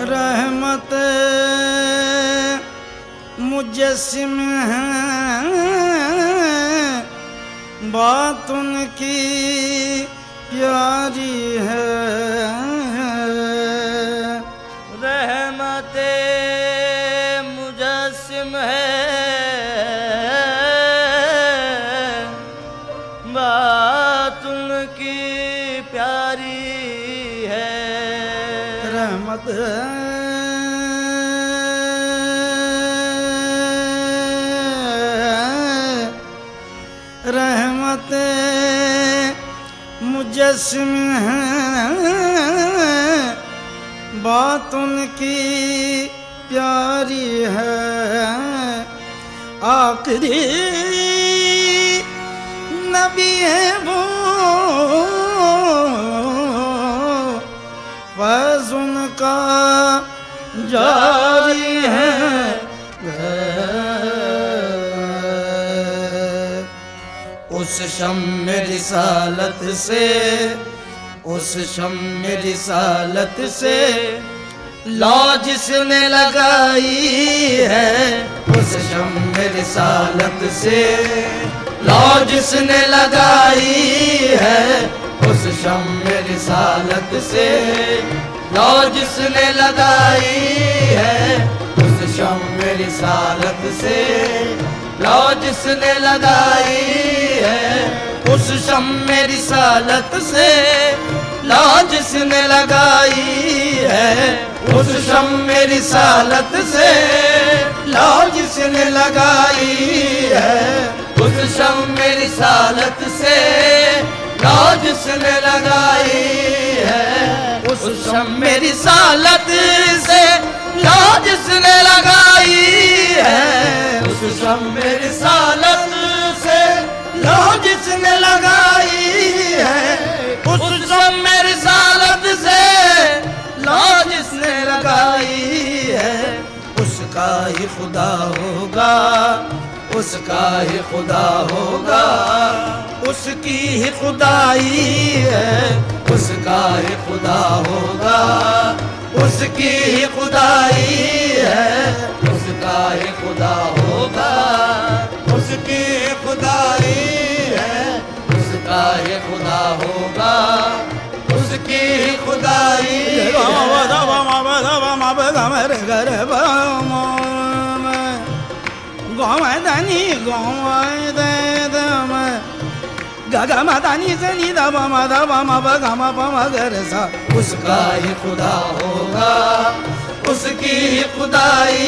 रहमत मुजस्सिम है, बात उनकी प्यारी है। रहमत मुजस्सिम है, बात उनकी प्यारी है। रहमत रहमत मुजस्सिम है, बात उनकी प्यारी है। आखिरी नबी है वो, फैज़ उनका जारी है। उस शम्म रिसालत से, उस शम्म रिसालत से लौ जिसने लगाई है। उस शम्म रिसालत से लौ जिसने लगाई है। उस शम्म रिसालत से लौ जिसने लगाई है। उस शम्म रिसालत से लौ जिसने लगाई है। उस शम्म रिसालत से लौ जिसने लगाई है। उस शम्म रिसालत से लौ जिसने लगाई है। उस शम्म रिसालत से लौ जिसने लगाई है। उस शम्म रिसालत से लौ जिसने लगाई है। उस शम्म रिसालत से लौ जिसने लगाई है। उस शम्म रिसालत से लौ जिसने लगाई है। उसका ही खुदा होगा, उसका ही खुदा होगा, उसकी ही खुदाई है। उसका ही खुदा होगा, उसकी ही खुदाई है। उसका ही खुदा होगा, उसकी ही खुदाई है। उसका ही खुदा होगा, उसकी ही खुदाई गोमदनी गोमदम गगमदनी जनी दब मदब मब गम पम गर सा। उसका ही खुदा होगा, उसकी ही खुदाई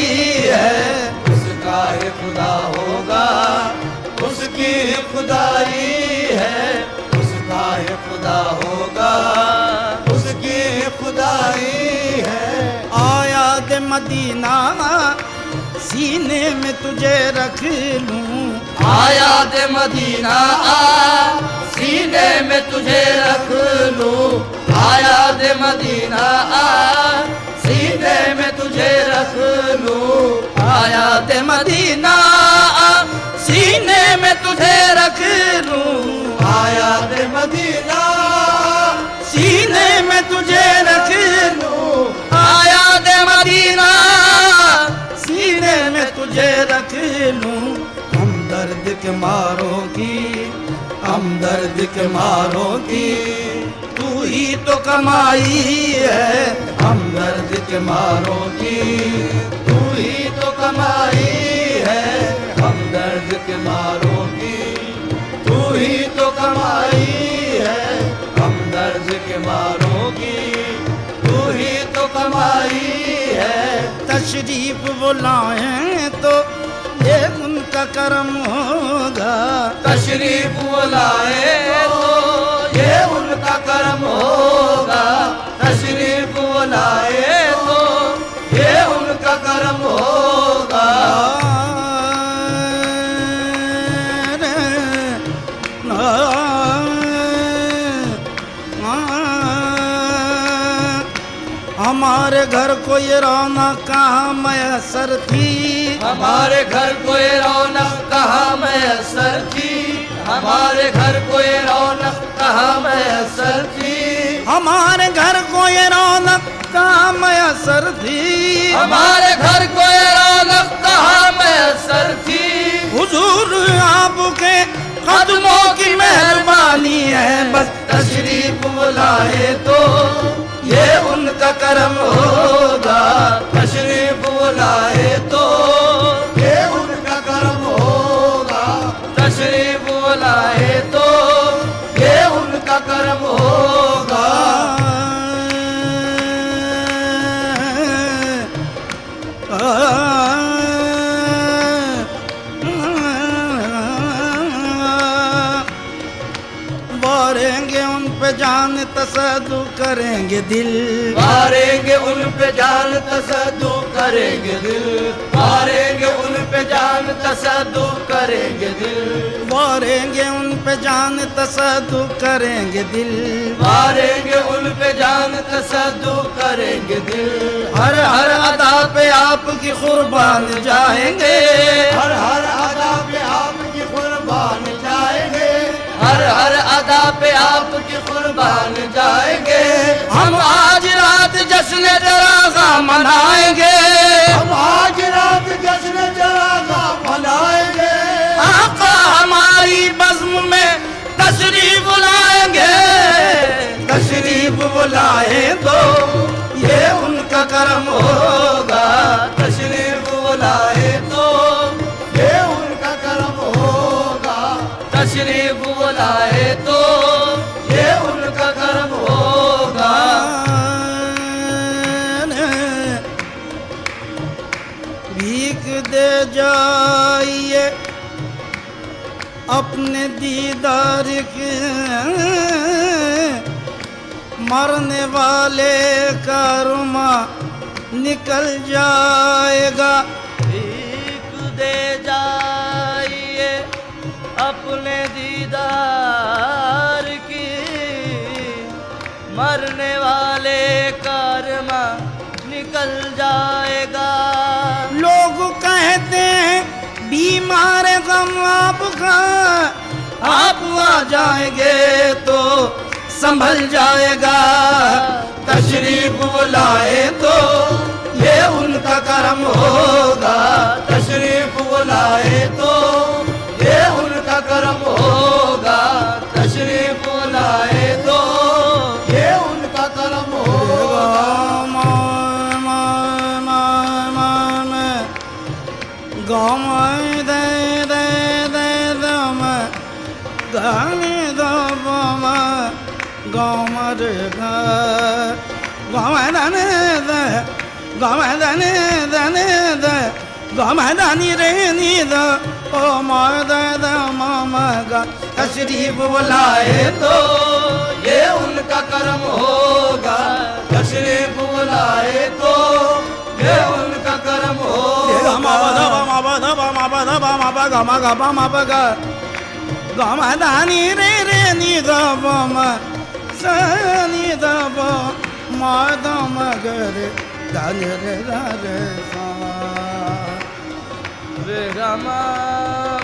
है। उसका ही खुदा होगा, उसकी ही खुदाई है। उसका ही खुदा होगा, उसकी ही खुदाई है। आया दे मदीना सीने में तुझे रख लूं। आया दे मदीना सीने में तुझे रख लूं। आया दे मदीना सीने में तुझे रख लूं। आया दे मदीना सीने में तुझे रख लूं। आया दे मदीना सीने में तुझे रख लूं। आया दे मदीना सीने में तुझे रख लूं। हम दर्द के मारों की, हम दर्द के मारों की तू ही तो कमाई है। हम दर्द के मारों की तू ही तो कमाई है। हम दर्द के मारों की तू ही तो कमाई है। हम दर्द के मारों की तू ही तो कमाई है। तशरीफ वो लाएं तो ये उनका करम होगा। तशरीफ वो लाए तो ये उनका करम होगा। तशरीफ वो लाए तो ये उनका करम होगा। हमारे घर को ये रौनक कहाँ मैसर थी, हमारे घर को ये रौनक कहाँ मैसर थी, हमारे घर को ये रौनक कहाँ मैसर थी, हमारे घर को ये रौनक कहाँ मैसर थी, हमारे घर को ये रौनक कहाँ मैसर थी। हुजूर आपके कदमों की मेहरबानी है, बस तशरीफ बुलाए तो ये उनका करम होगा, तशरीफ बुलाए तो ये उनका करम होगा, तशरीफ बुलाए तो ये उनका करम होगा। वारेंगे उन पे जान तसद्दु करेंगे दिल, मारेंगे उन पे जान तसद्दु करेंगे दिल, मारेंगे उन पे जान तसद्दु करेंगे दिल, वारेंगे उन पे जान तसद्दु करेंगे दिल, मारेंगे उन पे जान तसद्दु करेंगे दिल। हर हर अदा पे आपकी कुर्बान जाएंगे, हर हर अदा पे आपकी कुर्बान जाएंगे, हर हर अदा पे आपकी कुर्बान जाएंगे। हम आज रात जश्न जरागा मनाएंगे, हम आज रात जश्न जरागा मनाएंगे, आका हमारी बज़्म में तशरीफ बुलाएंगे, तशरीफ बुलाए तो ये उनका करम होगा, तशरीफ बुलाए तो ये उनका करम होगा, तशरीफ बुलाए तो ये उनका कर्म होगा। भीख दे जाइए अपने दीदार के, मरने वाले का रुमा निकल जाएगा, भीख दे जाइए अपने दीदार की, मरने वाले कर्मा निकल जाएगा। लोग कहते हैं बीमार गम आपका, आप आ जाएंगे तो संभल जाएगा, तशरीफ बुलाए तो ये उनका करम होगा, तशरीफ बुलाए तो ये उनका कर्म होगा, तशरीफ बुलाए तो ये उनका कर्म होगा। गाँव दे दे दे दम गाने दो गाँव रे गाँव दने दे गाँव दने दने दे गाँव दानी रे नी दो ओ माँ दे दे मामा गा तशरीफ बुलाए तो ये उनका कर्म होगा, तशरीफ बुलाए तो ये उनका कर्म होगा। दानी रे रे नी दब सनी दब मादम गे दान रे रे रे गमा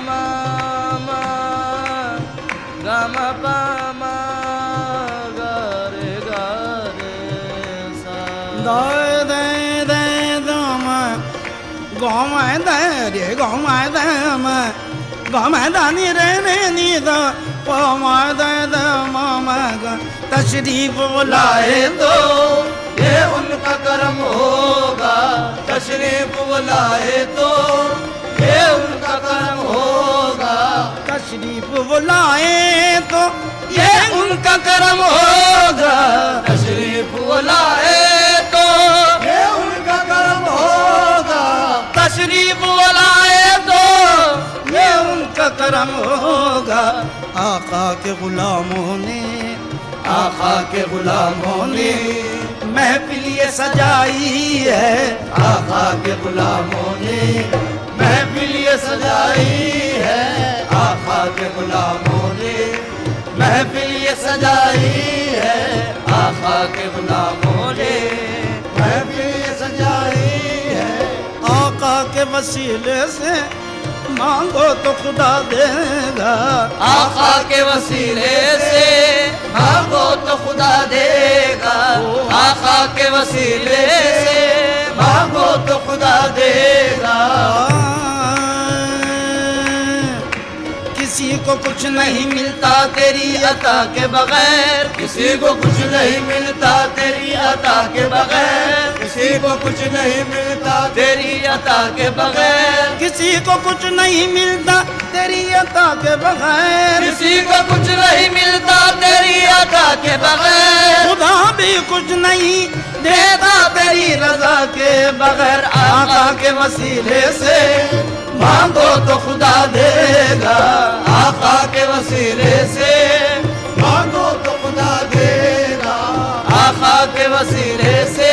मा मा गमा पा मा गा रे सा। दे दे दे दम गाँव दे रे गाँव दम गाँव दानी रे रे नी द दे द मामा गा तशरीफ बुलाए तो ये उनका कर्म होगा, तशरीफ बुलाए तो ये उनका कर्म होगा, तशरीफ बुलाए तो ये उनका करम होगा, तशरीफ बुलाए तो ये उनका कर्म होगा, तशरीफ बुलाए तो ये उनका करम होगा। आका के गुलामों ने आका के गुलामों ने महफिल ये सजाई है, आका के गुलामों ने महफिल ये सजाई है, आका के गुलामों ने महफिल ये सजाई है, आका के गुलामों ने के वसीले से मांगो तो खुदा देगा। आका के वसीले से मांगो तो खुदा देगा। आका के वसीले से मांगो तो खुदा देगा। किसी को कुछ नहीं मिलता तेरी अता के बगैर, किसी को कुछ नहीं मिलता तेरी अता के बगैर। किसी को कुछ नहीं मिलता तेरी अता के बगैर। किसी को कुछ नहीं मिलता तेरी अता के बगैर। किसी को कुछ नहीं मिलता तेरी अता के बगैर। खुदा भी कुछ नहीं देता तेरी रजा के बगैर। आका के वसीले से मांगो तो खुदा देगा। आका के वसीले से मांगो तो खुदा देगा। आका के वसीले से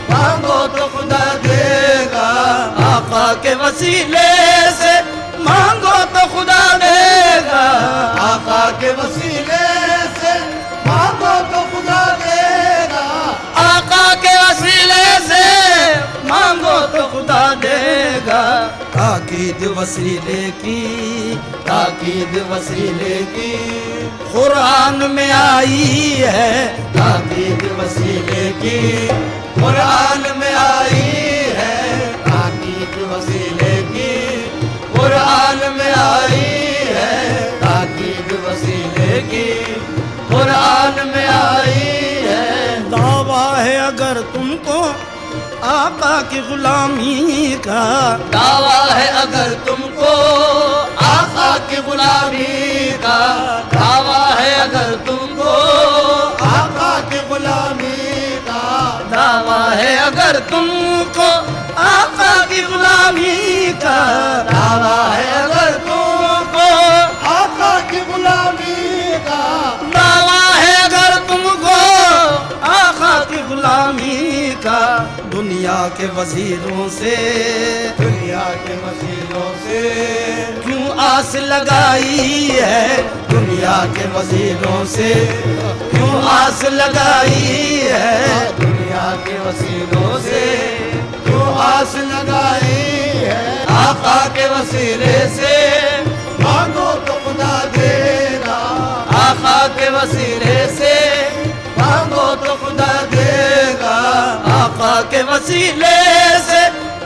मांगो तो खुदा देगा। आका के वसीले से मांगो तो खुदा देगा। आका के वसीले से मांगो तो खुदा देगा। आका के वसीले से मांगो तो खुदा देगा। ताकीद वसीले की, ताकीद वसीले की कुरान में आई है। ताकीद वसीले की कुरान में आई है। ताकीद वसीले की कुरान में आई है। ताकीद वसीले की कुरान में आई है। दावा है अगर तुमको आका की गुलामी का, दावा है अगर तुमको आका की गुलामी का। दावा है अगर तुमको आका की गुलामी का। दावा है अगर तुमको आका की गुलामी का। दावा है अगर तुमको आका की गुलामी का। दावा है अगर तुमको आका की गुलामी का। दुनिया के वजीरों से, दुनिया के वसीलों से क्यों आस लगाई है। दुनिया के वसीलों से क्यों आस लगाई है। दुनिया के वसीलों से क्यों आस लगाई है। आका के वसीले से मांगो तो खुदा देगा। आका के वसीले से मांगो तो खुदा देगा। आका के वसीले से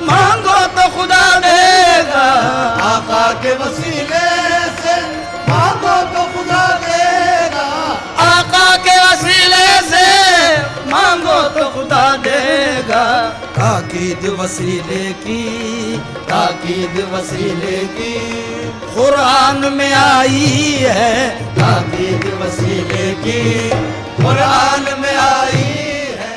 मांगो तो खुदा देगा। आका के वसीले से मांगो तो खुदा देगा। आका के वसीले से मांगो तो खुदा देगा। ताकीद वसीले की, ताकीद वसीले की कुरान में आई है। ताकीद वसीले की कुरान में आई है।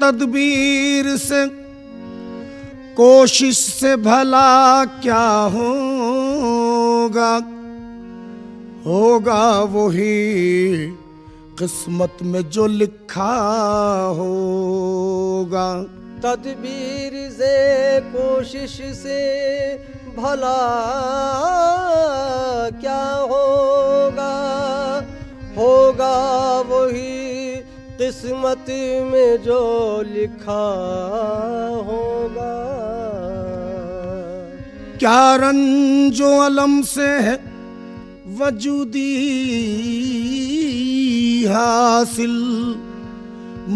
तदबीर से कोशिश से भला क्या होगा, होगा वही किस्मत में जो लिखा होगा। तदबीर से कोशिश से भला क्या होगा, होगा वही किस्मत में जो लिखा होगा। क्या रंजो अलम से है वजूदी हासिल,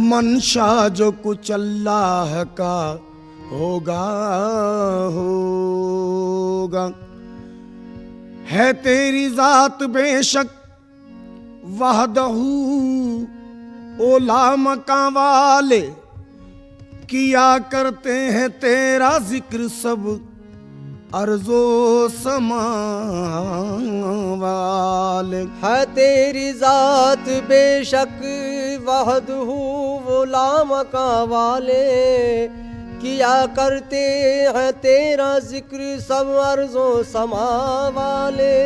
मंशा जो कुछ अल्लाह का होगा होगा। है तेरी जात बेशक वहदहू ओला मका वाले, किया करते हैं तेरा जिक्र सब अर्जो समा वाले। है तेरी जात बेशक वहदहू गुलाम का वाले, किया करते हैं तेरा जिक्र सब अर्जो समा वाले।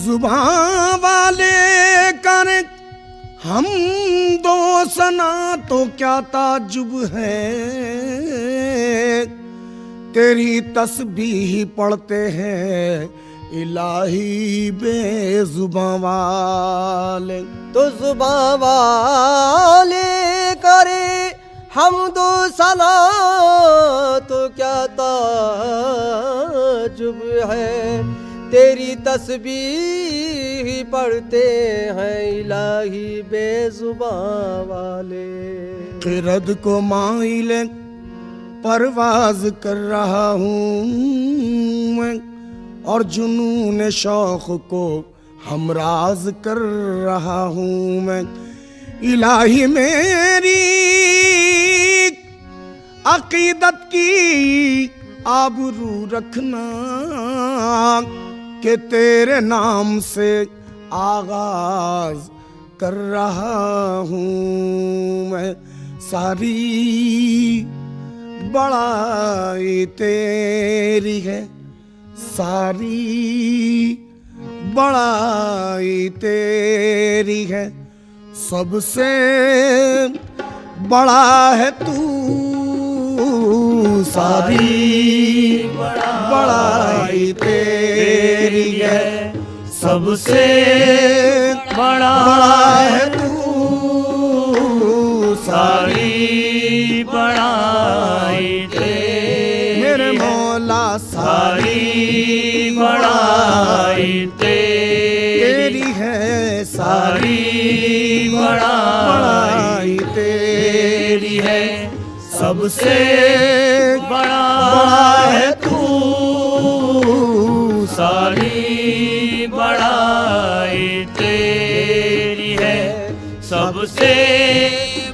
जुबान वाले करे हम दो सना तो क्या ताजुब है, तेरी तस्बीह पढ़ते हैं इलाही बेजुबां वाले। तो जुबां वाले करे हम दो सना तो क्या ताजुब है, तेरी तस्बीह पढ़ते हैं इलाही बेजुबां वाले। किरद को माइले परवाज कर रहा हूँ मैं, और जुनून शौक को हमराज कर रहा हूँ मैं। इलाही मेरी अकीदत की आबरू रखना, कि तेरे नाम से आगाज कर रहा हूँ मैं। सारी बड़ाई तेरी है, सारी बड़ाई तेरी है, सबसे बड़ा है तू। सारी बड़ाई तेरी है, सबसे बड़ा है तू। सारी बड़ाई मेरे मौला सारी बड़ाई तेरी है, सारी बड़ाई तेरी है, सबसे बड़ा है तू। सारी बड़ाई तेरी है, सबसे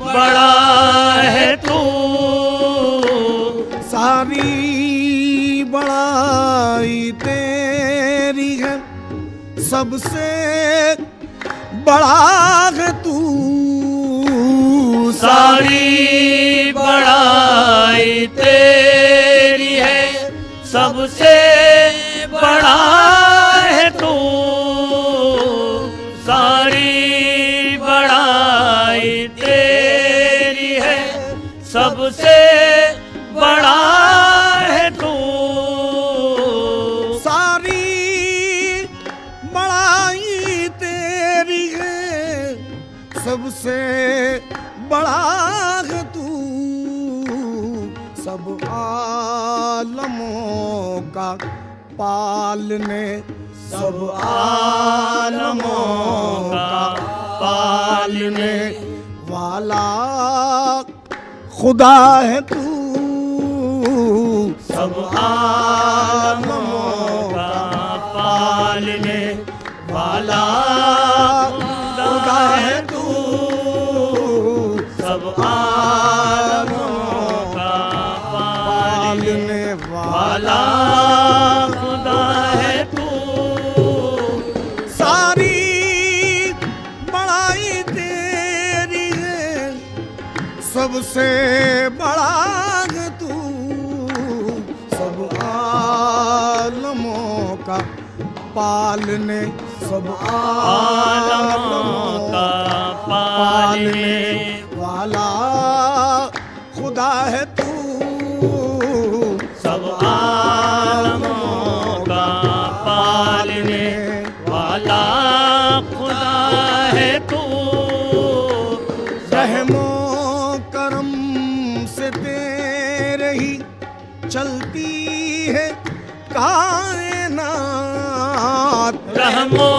बड़ा है तू। सारी बड़ाई तेरी है, सबसे बड़ा है तू। सारी बड़ाई तेरी है, सबसे बड़ा है तू। सारी बड़ाई तेरी है, सबसे बड़ा है तू। सारी बड़ाई तेरी है, सबसे बड़ा है तू। सब आलमों का पालने, सब आलमों का पालने वाला खुदा है तू। सब आलमों का पालने वाला खुदा है तू। सब आलमों का पालने वाला खुदा है तू। सारी बड़ाई तेरी है, सबसे बड़ा है तू। सब आलमों का पालने, सब आलमों का पालने वाला खुदा है तू। सब आलमों का पालने वाला खुदा है तू। रहमो है कायनात। रहमो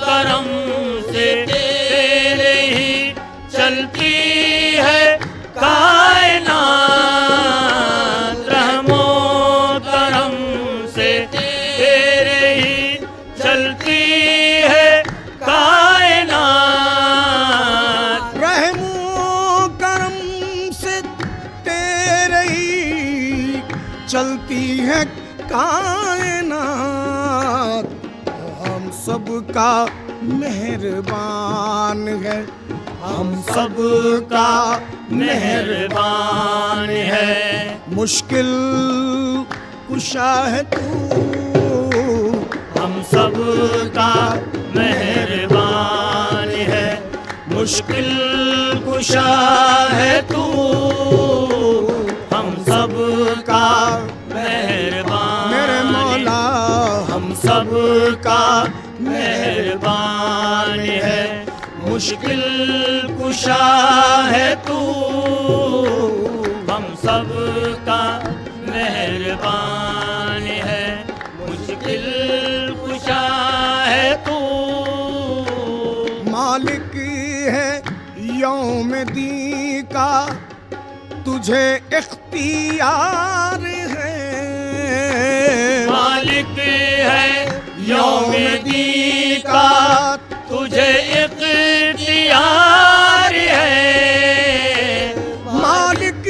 करम से तेरे ही चलती है कायनात। रहमो करम से तेरे ही चलती है कायनात। रहमो करम से तेरे ही चलती है कायनात। हम सबका मेहरबान है, हम सबका मेहरबान है। मुश्किल कुशा है तू, हम सबका मेहरबान है। मुश्किल कुशा है तू, हम सबका मेहरबान। मेरे मौला हम सबका मेहरबान है। मुश्किल कुशा है तू, हम सबका मेहरबान है। मुश्किल कुशा है तू। मालिक है यौम दी का तुझे इख्तियार है। मालिक है यौम दी का तुझे इख्तियार है। मालिक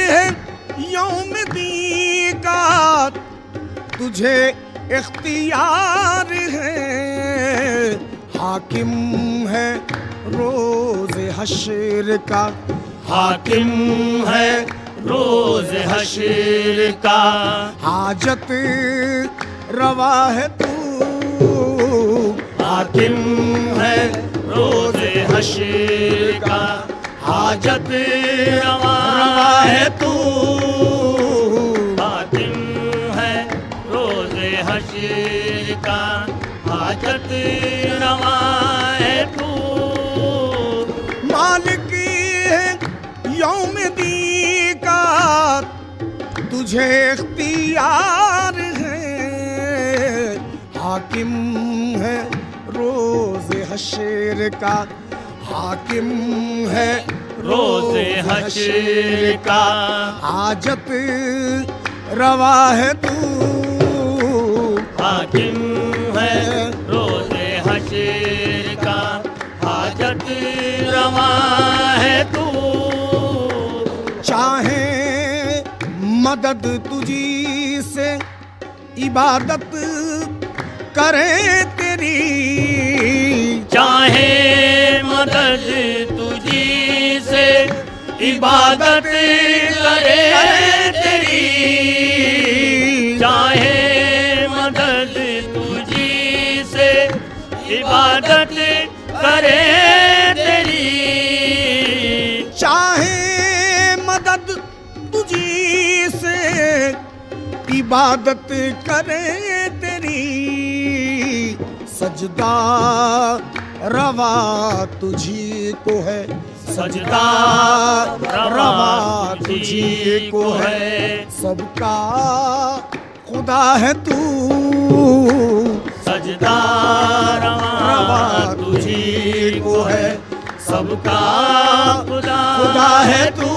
है यौम दी का तुझे इख्तियार है। हाकिम है रोज हश्र का, हाकिम है रोज हश्र का। हाजत रवा है तू, हाकिम है रोज हश्र का। हाजत रवा है तू। हाकिम है रोज हश्र का। हाजत रवा है तू। मालिक है यौम दी का तुझे इख्तियार है। हाकिम है रोज हश्र का, हाकिम है रोज हश्र का। हाजत रवा है तू। हाकिम है रोज हश्र का। हाजत रवा है तू। चाहे मदद तुझी से इबादत करे तेरी। चाहे मदद तुझी से इबादत करे तेरी। चाहे मदद तुझी से इबादत करे तेरी। चाहे मदद तुझी से इबादत करे तेरी। सजदा रवा तुझी को है, सजदा रवा तुझी को है। सबका खुदा है तू, सजदा रवा तुझी को है। सबका खुदा है तू।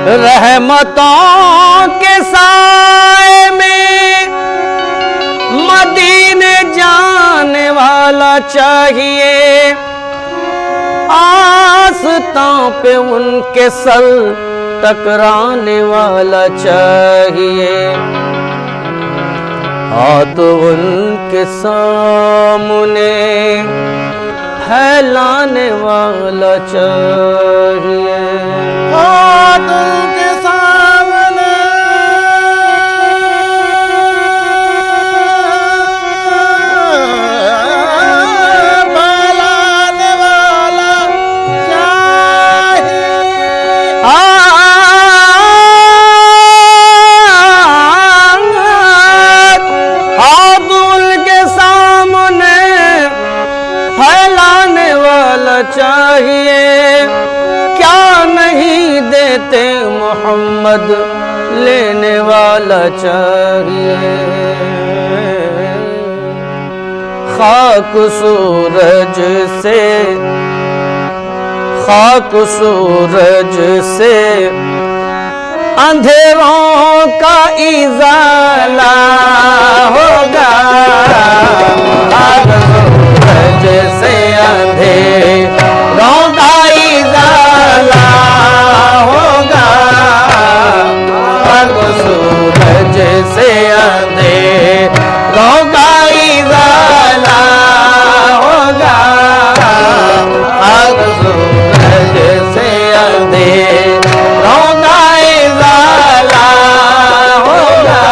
रहमतों के साए में मदीने जाने वाला चाहिए, आस्तां पे उनके सर टकराने वाला चाहिए, हाथ उनके सामने फैलाने वाला चाहिए, हाथ उनके सामने फैलाने वाला चाहिए, हाथ उनके सामने फैलाने वाला चाहिए, क्या नहीं देते मोहम्मद लेने वाला चाहिए, खाक सूरज से, खाक सूरज से अंधेरों का इजाला होगा, खाक सूरज से अंधेरों का इजाला होगा, खाक सूरज से अंधेरों का इजाला होगा, खाक सूरज से अंधेरों का इजाला होगा,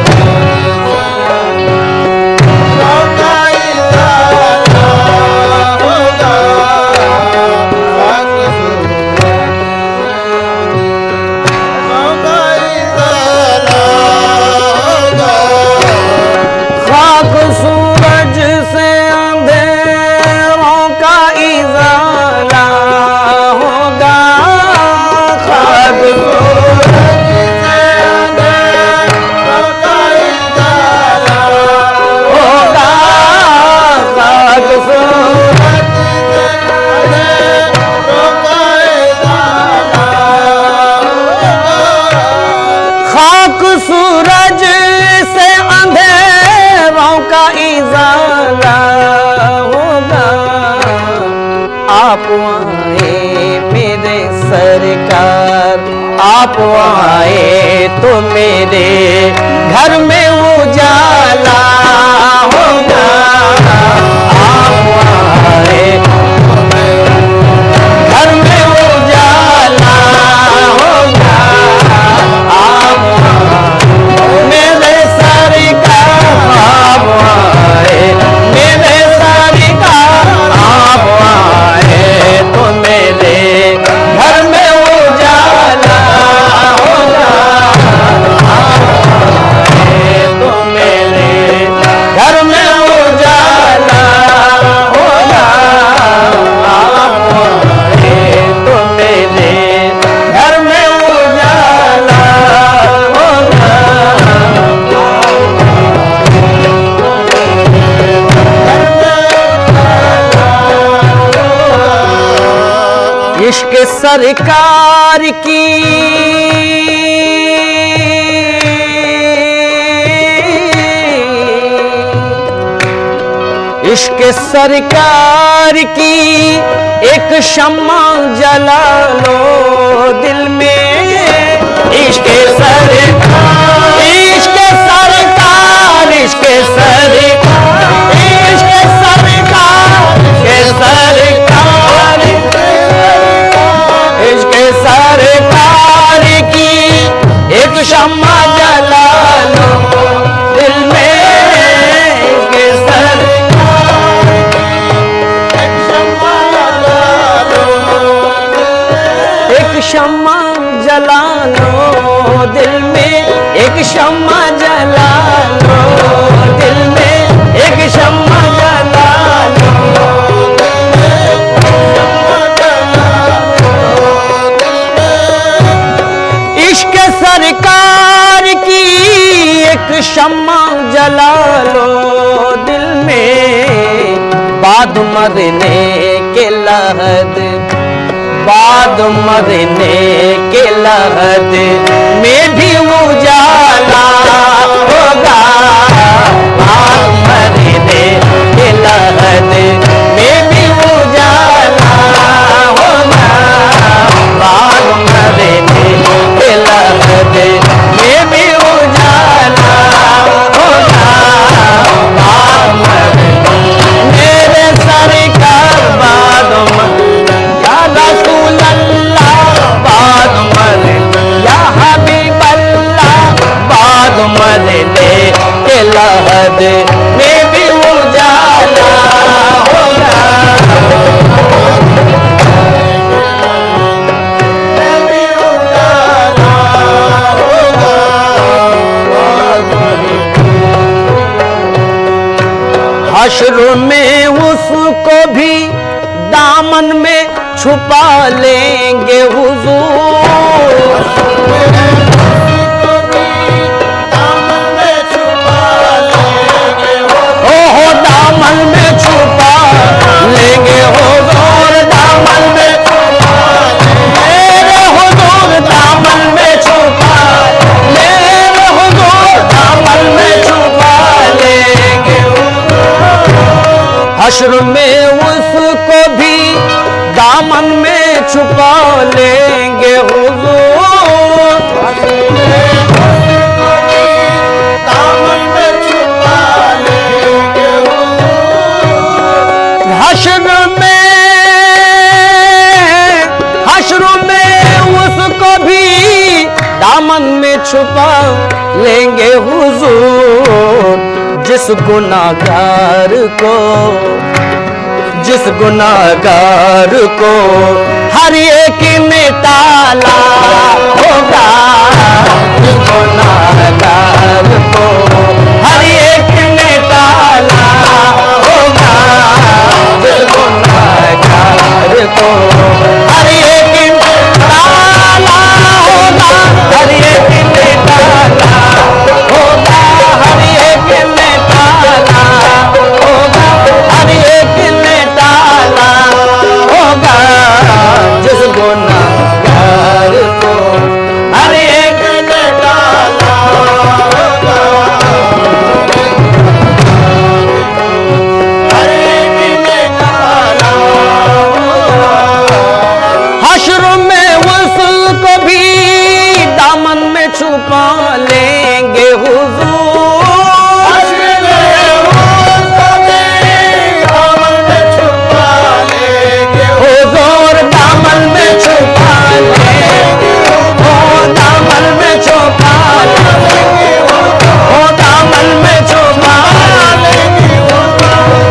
खाक सूरज से अंधेरों का इजाला होगा, खाक सूरज से अंधेरों का इजाला होगा, खाक सूरज से अंधेरों का इजाला होगा, खाक सूरज से अंधेरों का इजाला होगा, आप आए मेरे सरकार, आप आए तो मेरे घर में उजाला होगा, आप आए तो मेरे घर में उजाला होगा, आप मेरे सरकार, आप आए मेरे सरकार, आप आए तो मेरे घर में उजाला होगा, आप आए तो मेरे घर में उजाला होगा, आप आए तो मेरे घर में उजाला होगा। इश्क सरकार की इश्क सरकार की एक शम्मा जला लो दिल में, इश्क सरकार, इश्क सरकार, इश्क सरकार, इश्क सरकार, इश्क सरकार, इश्क सरकार की एक शम्मा जला लो दिल में, इश्क सरकार एक शम्मा जला लो, एक शम्मा जला लो दिल में, एक शम्मा जला लो दिल में, एक शम्मा जला लो दिल में, इश्क सरकार की एक शम्मा जला लो दिल में, बाद मरने के लहद, बाद मरने के लहद में भी उजाला होगा, बाद मरने के लहद में भी उजाला होगा, बाद मरने के लहद में भी उजाला होगा, बाद मरने मेरे सरकार बाद या रसूल अल्लाह बाद मरने या हबीब अल्लाह बाद मरने के लहद में भी उजाला होगा। हश्र में उसको भी दामन में छुपा लेंगे हुजूर, ओहो दामन में छुपा लेंगे हुजूर, दामन में छुपा मेरे हुजूर, दामन में छुपा मेरे हुजूर, दामन में छुपा लेंगे। हश्र में उसको भी दामन में छुपा लेंगे हुजूर, दामन में छुपा लेंगे हुजूर। हश्र में उसको भी दामन में छुपा लेंगे हुजूर, जिस गुनाहगार को हर एक में ताला होगा, जिस गुनाहगार को हर एक में ताला होगा, जिस गुनाहगार को हर एक में ताला होगा, हर एक में ताला होगा, हर एक में ताला होगा, हर एक में ताला होगा, जिस गुनाहगार को हर एक में ताला होगा, हर एक में ताला होगा। हश्र में उसको भी दामन में छुपा लेंगे हुजूर, हुजूर दामन में छुपा लेंगे, ओ दामन में छुपा लेंगे, ओ दामन में छुपा लेंगे,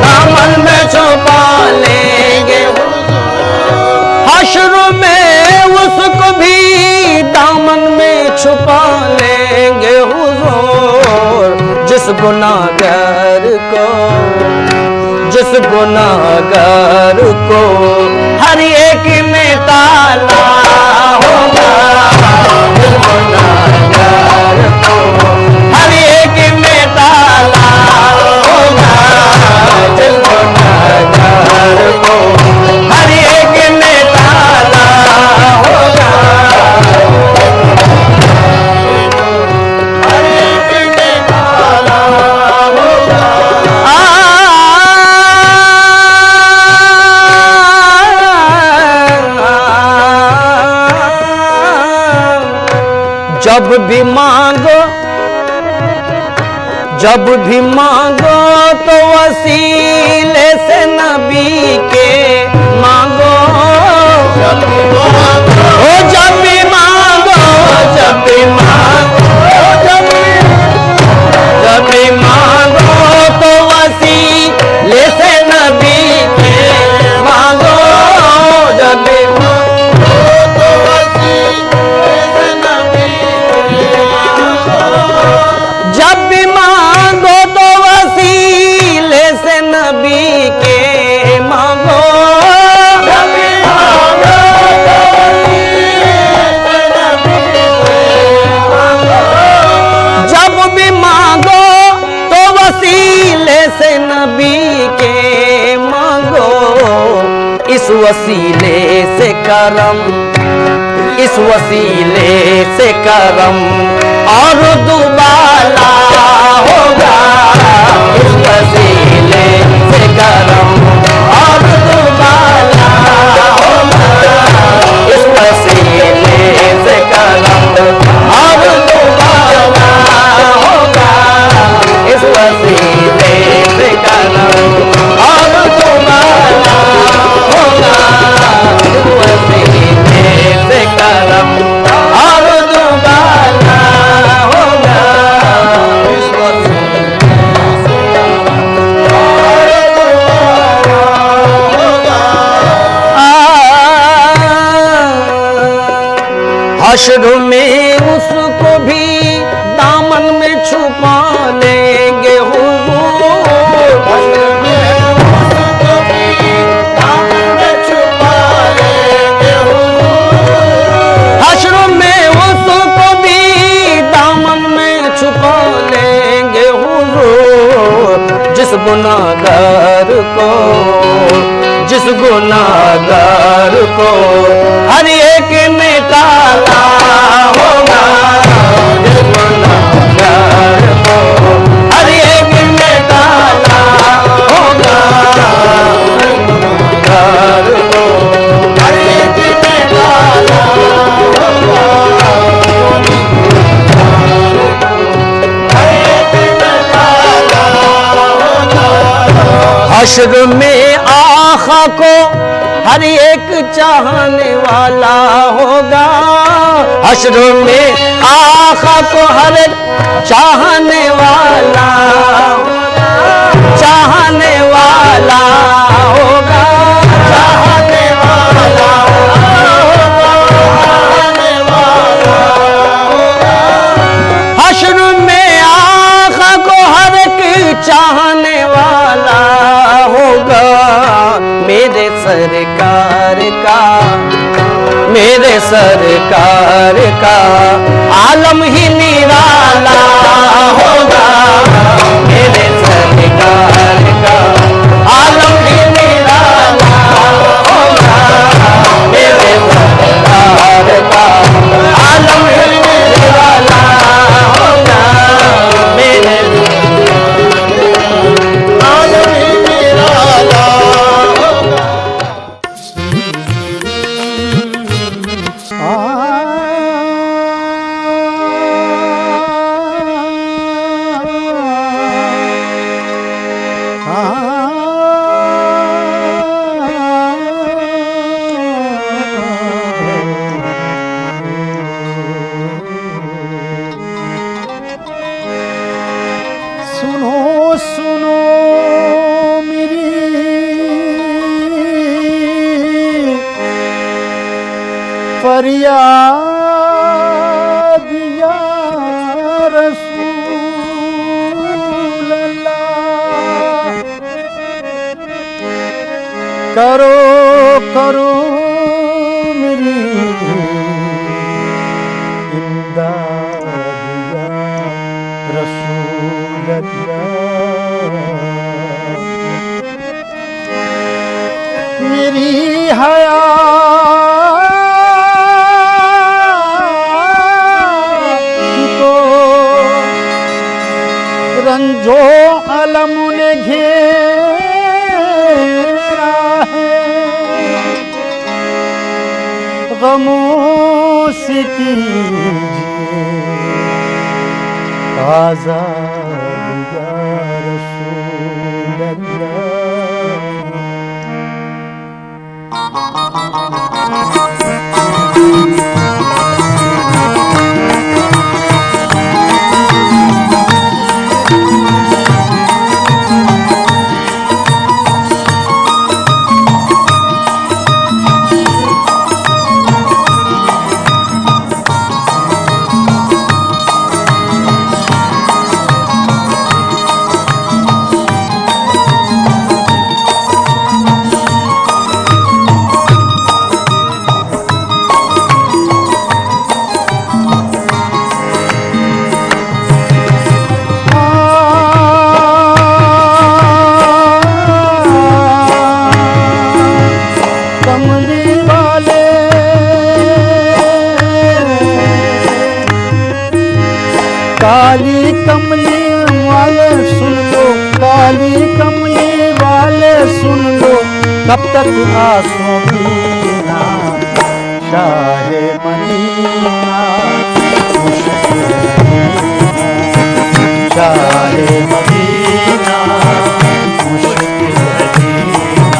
दामन में छुपा लेंगे। हश्र में उसको भी दामन में छुपा लेंगे हुजूर, जिस गुनाहगार को हर एक में ताला होगा, जिस गुनाहगार को हर एक में ताला होगा, जिस गुनाहगार को हर एक में ताला होगा, हर एक में ताला होगा। जब भी मांगो तो वसीले से नबी के मांगो, जब भी मांगो, जब भी मांगो, जब भी मांगो तो वसीले से नबी के मांगो, जब भी मांगो तो वसीले से नबी के मांगो, जब भी मांगो तो वसीले से नबी के मांगो, जब भी मांगो तो वसीले से नबी के मांगो, इस वसीले से करम इस वसीले से करम और दुबाला होगा, इस वसीले से करम और दुबाला होगा, इस वसीले से करम और दुबाला होगा, इस वसीले से करम और दुबाला होगा, इस वसीले से करम और दुबाला होगा, इस वसीले से हश्र में उसको भी दामन में छुपा लेंगे हुजूर, हश्र में उसको भी दामन में छुपा लेंगे हुजूर, हश्र में उसको भी दामन में छुपा लेंगे हुजूर, जिस गुनाहगार को, जिस गुनाहगार को हर एक ने टाला होगा, जिस गुनाहगार को हर एक ने टाला होगा, गुनाहगार को हर एक ने डाला होगा, हर एक ने डाला होगा, हश्र में आखा को हर एक चाहने वाला होगा, हश्र में आखा को हर एक चाहने वाला होगा, चाहने वाला होगा, चाहने वाला होगा, चाहने वाला होगा, हश्र में आखा को हर एक चाहने वाला होगा, मेरे सरकार का, मेरे सरकार का आलम ही निराला होगा, मेरे सरकार का आलम ही निराला होगा, मेरे सरकार का आलम ही निराला होगा, मेरे आलम ही निराला होगा। सुनो सुनो मेरी फरियाद या रसूल अल्लाह, करो करो मेरी इमदाद या रसूल अल्लाह, मेरी हयात को रंजो अलम ने घेरा है, गमों से कीजिए आज़ाद या रसूल अल्लाह। कब तक आंसू पीना शाहे मदीना शाहे मदीना मुश्किल है जीना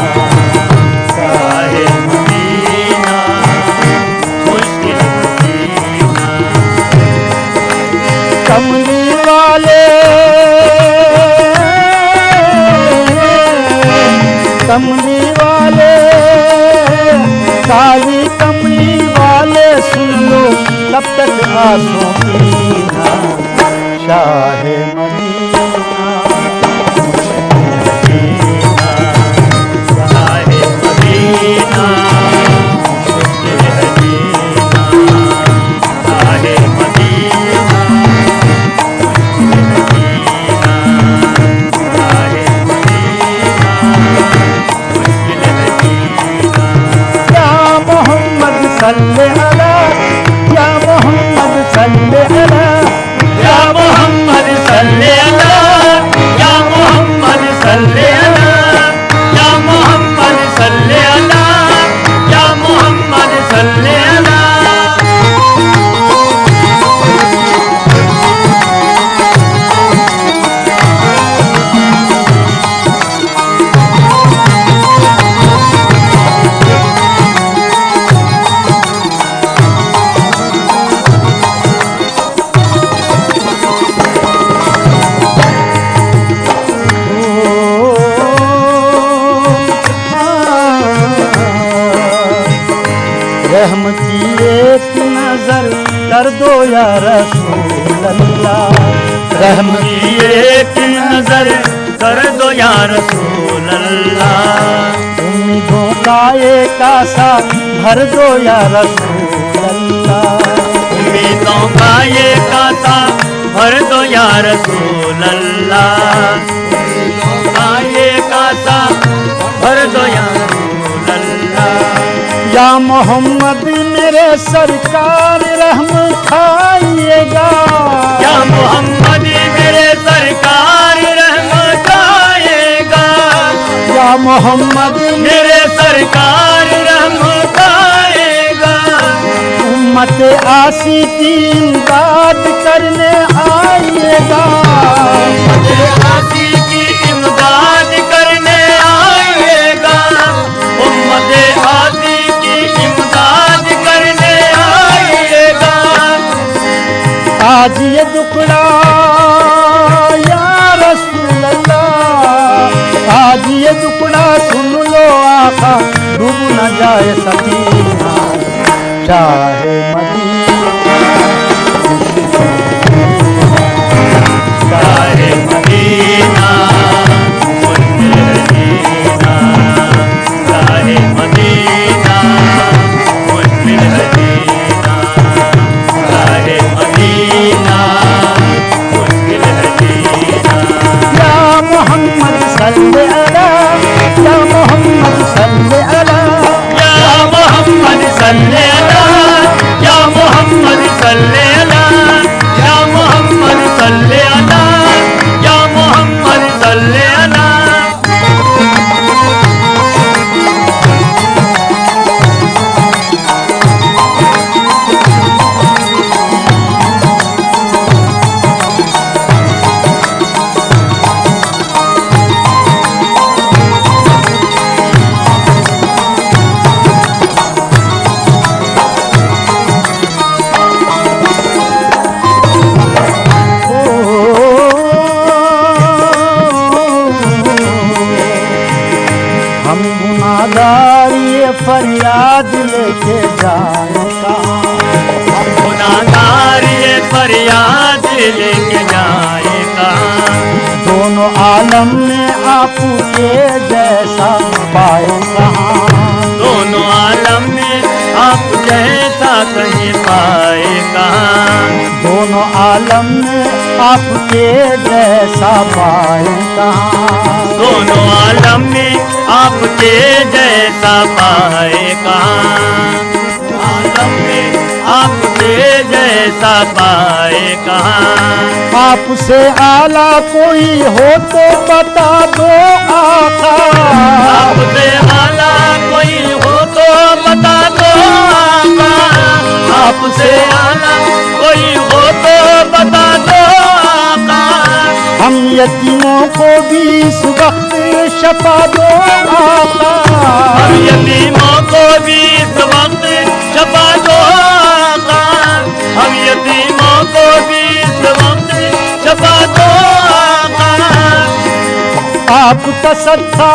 शाहे मदीना मुश्किल है जीना कमली वाले कमली वाले काली कमली वाले सुन लो कब तक आंसू पीना शाहे मदीना शाहे मदीना मुश्किल है जीना शाहे मदीना मुश्किल है जीना शाहे मदीना मुश्किल है जीना या मोहम्मद सल्ले अला या मोहम्मद सल्ले अला या मोहम्मद सल्ले अला या मोहम्मद सल्ले अला या मोहम्मद सल्ले अला या मोहम्मद सल्ले अला रहम की एक नजर कर दो या रसूल अल्लाह रहम की एक नजर कर दो या रसूल अल्लाह उम्मीदों का एक आशा भर दो या रसूल अल्लाह उम्मीदों का एक आशा भर दो या रसूल अल्लाह उम्मीदों का एक आशा भर दो या रसूल अल्लाह या मोहम्मद मेरे सरकार रहम खाइएगा या मोहम्मद मेरे सरकार रहम खाइएगा या मोहम्मद मेरे सरकार रहम खाइएगा उम्मत आसी की इमदाद करने आइएगा उम्मत आसी की इमदाद करने आइएगा उम्मत आसी इमदाद करने आइएगा आज ये दुखड़ा या रसूल अल्लाह आज ये दुखड़ा सुन लो आका डूब न जाए सकीना शाहे मदीना शाहे मदीना मुश्किल है जीना शाहे मदीना मुश्किल है जीना शाहे मदीना मुश्किल है जीना या मोहम्मद सल्ले अला या मोहम्मद सल्ले अला या मोहम्मद सल्ले अला या मोहम्मद सल्ले अला या मोहम्मद सल्ले अला या मोहम्मद सल्ले अला फरियाद लेके जाए कहाँ गुनाहगार ये फरियाद लेके जाए कहाँ दोनों आलम में आपके जैसा पाए कहाँ दोनों आलम में आप जैसा कहीं पाए कहाँ दोनों आलम में आपके जैसा पाए कहाँ दोनों आलम में आपके जैसा पाए कहाँ आलम में आपके जैसा पाए कहाँ आपसे आला कोई हो तो बता दो आका आपसे आला यतीमों को भी इस वक्त शफा दो आका। हम यतीमों को भी इस वक्त शफा दो आका। हम यतीमों को भी इस वक्त शफा दो आका। आपका सत्ता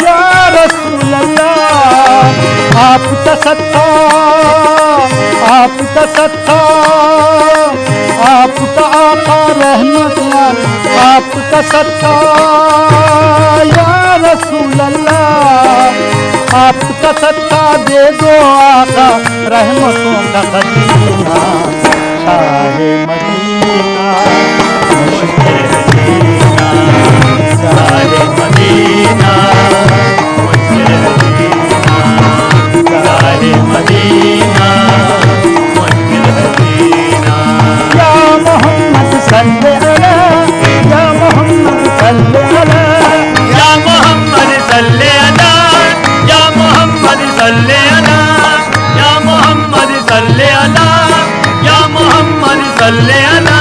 या रसूल अल्लाह, आपका सत्ता, आपका सत्ता, आपका आका रहमत, आपका सत्ता या रसूल अल्लाह, आपका सत्ता दे दो आका रहमतों का खजीना। शाहे मदीना मुझे दीना, शाहे मदीना मुझे दीना, शाहे मदीना मुझे दीना। या मोहम्मद सल्ले अला, या मोहम्मद सल्ले अला, या मोहम्मद सल्ले अला, या मोहम्मद सल्ले अला, या मोहम्मद सल्ले अला, या मोहम्मद सल्ले अला।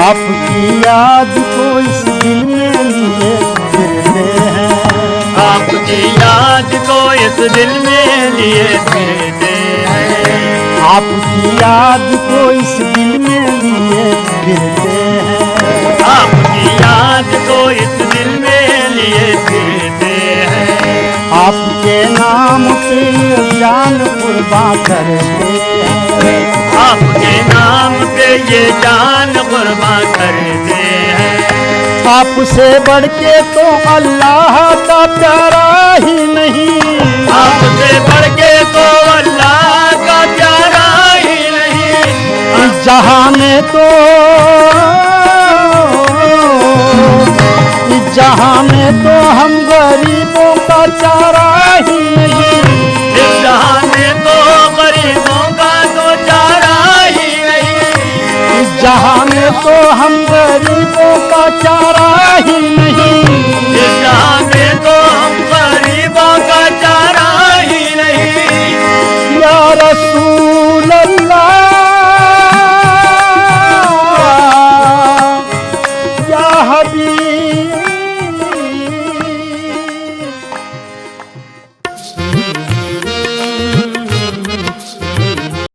आपकी याद को इस दिल में लिए फिरते हैं, आपकी याद को इस दिल में लिए फिरते हैं। आपकी याद को इस दिल में लिए फिरते हैं, आपकी याद को इस दिल में लिए फिरते हैं। आपके नाम पे जान कुर्बान करते हैं, आपके नाम पे ये जान कुर्बान करते हैं। आपसे बढ़ के तो अल्लाह का प्यारा ही नहीं, आपसे बढ़ के तो अल्लाह का प्यारा ही नहीं। जहाँ में तो, जहाँ में तो हम गरीबों का चारा ही नहीं, इस जहां में तो गरीबों का तो चारा ही नहीं। जहाँ में तो हम गरीब